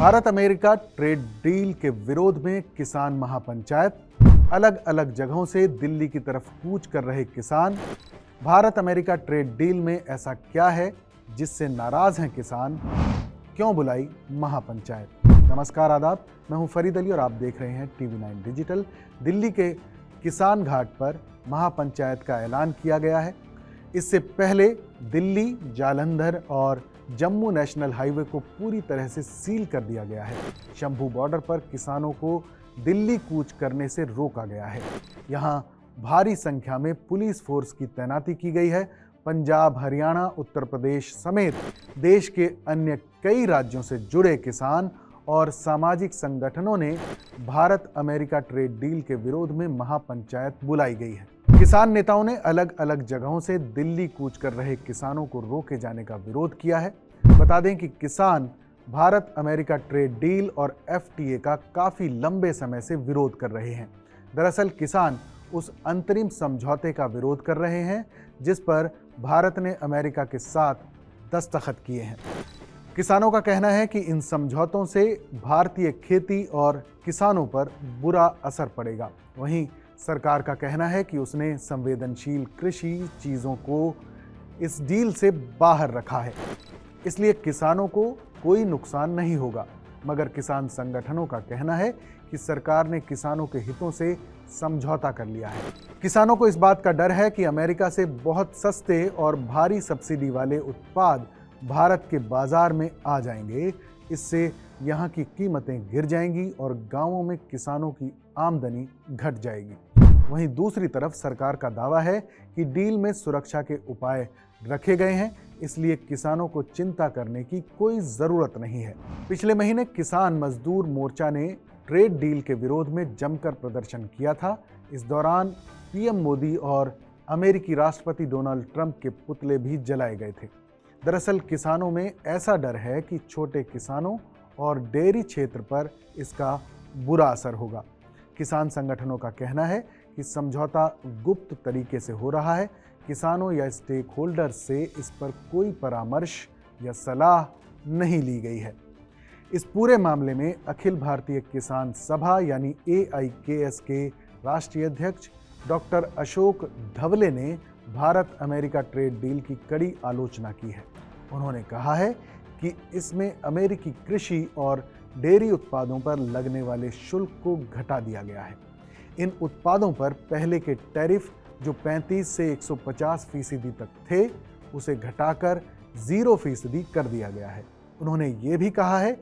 Bharat America trade deal के विरोध में किसान महापंचायत, अलग अलग जगहों से दिल्ली की तरफ कूच कर रहे किसान। भारत अमेरिका ट्रेड डील में ऐसा क्या है जिससे नाराज हैं किसान? क्यों बुलाई महापंचायत? नमस्कार, आदाब। मैं हूं फरीद अली और आप देख रहे हैं TV9 डिजिटल। दिल्ली के किसान घाट पर महापंचायत का ऐलान किया गया है। इससे पहले दिल्ली, जालंधर और जम्मू नेशनल हाईवे को पूरी तरह से सील कर दिया गया है। शंभू बॉर्डर पर किसानों को दिल्ली कूच करने से रोका गया है। यहां भारी संख्या में पुलिस फोर्स की तैनाती की गई है। पंजाब, हरियाणा, उत्तर प्रदेश समेत देश के अन्य कई राज्यों से जुड़े किसान और सामाजिक संगठनों ने भारत अमेरिका ट्रेड डील के विरोध में महापंचायत बुलाई गई है। किसान नेताओं ने अलग अलग जगहों से दिल्ली कूच कर रहे किसानों को रोके जाने का विरोध किया है। बता दें कि किसान भारत अमेरिका ट्रेड डील और FTA का काफी लंबे समय से विरोध कर रहे हैं। दरअसल किसान उस अंतरिम समझौते का विरोध कर रहे हैं जिस पर भारत ने अमेरिका के साथ दस्तखत किए हैं। किसानों का कहना है कि इन समझौतों से भारतीय खेती और किसानों पर बुरा असर पड़ेगा। वहीं सरकार का कहना है कि उसने संवेदनशील कृषि चीज़ों को इस डील से बाहर रखा है, इसलिए किसानों को कोई नुकसान नहीं होगा। मगर किसान संगठनों का कहना है कि सरकार ने किसानों के हितों से समझौता कर लिया है। किसानों को इस बात का डर है कि अमेरिका से बहुत सस्ते और भारी सब्सिडी वाले उत्पाद भारत के बाजार में आ जाएंगे। इससे यहाँ की कीमतें गिर जाएंगी और गांवों में किसानों की आमदनी घट जाएगी। वहीं दूसरी तरफ सरकार का दावा है कि डील में सुरक्षा के उपाय रखे गए हैं, इसलिए किसानों को चिंता करने की कोई ज़रूरत नहीं है। पिछले महीने किसान मजदूर मोर्चा ने ट्रेड डील के विरोध में जमकर प्रदर्शन किया था। इस दौरान PM मोदी और अमेरिकी राष्ट्रपति डोनाल्ड ट्रंप के पुतले भी जलाए गए थे। दरअसल किसानों में ऐसा डर है कि छोटे किसानों और डेयरी क्षेत्र पर इसका बुरा असर होगा। किसान संगठनों का कहना है कि समझौता गुप्त तरीके से हो रहा है। किसानों या स्टेक होल्डर्स से इस पर कोई परामर्श या सलाह नहीं ली गई है। इस पूरे मामले में अखिल भारतीय किसान सभा यानी AIKS के राष्ट्रीय अध्यक्ष डॉक्टर अशोक धवले ने भारत अमेरिका ट्रेड डील की कड़ी आलोचना की है। उन्होंने कहा है कि इसमें अमेरिकी कृषि और डेयरी उत्पादों पर लगने वाले शुल्क को घटा दिया गया है। इन उत्पादों पर पहले के टैरिफ जो 35 से 150% तक थे, उसे घटाकर 0% कर दिया गया है। उन्होंने ये भी कहा है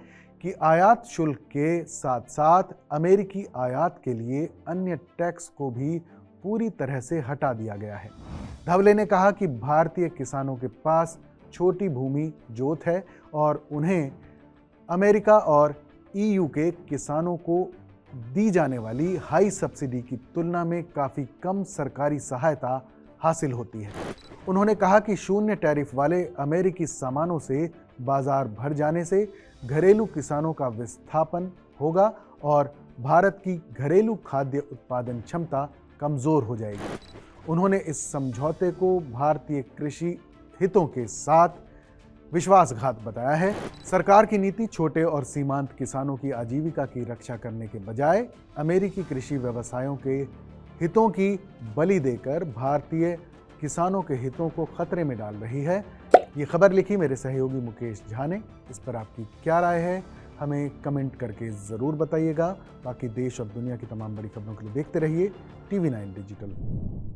कि आयात शुल्क के साथ साथ अमेरिकी आयात के लिए अन्य टैक्स को भी पूरी तरह से हटा दिया गया है। धवले ने कहा कि भारतीय किसानों के पास छोटी भूमि जोत है और उन्हें अमेरिका और EU के किसानों को दी जाने वाली हाई सब्सिडी की तुलना में काफ़ी कम सरकारी सहायता हासिल होती है। उन्होंने कहा कि शून्य टैरिफ वाले अमेरिकी सामानों से बाजार भर जाने से घरेलू किसानों का विस्थापन होगा और भारत की घरेलू खाद्य उत्पादन क्षमता कमज़ोर हो जाएगी। उन्होंने इस समझौते को भारतीय कृषि हितों के साथ विश्वासघात बताया है। सरकार की नीति छोटे और सीमांत किसानों की आजीविका की रक्षा करने के बजाय अमेरिकी कृषि व्यवसायों के हितों की बलि देकर भारतीय किसानों के हितों को खतरे में डाल रही है। ये खबर लिखी मेरे सहयोगी मुकेश झा ने। इस पर आपकी क्या राय है, हमें कमेंट करके ज़रूर बताइएगा। बाकी देश और दुनिया की तमाम बड़ी खबरों के लिए देखते रहिए TV9 डिजिटल।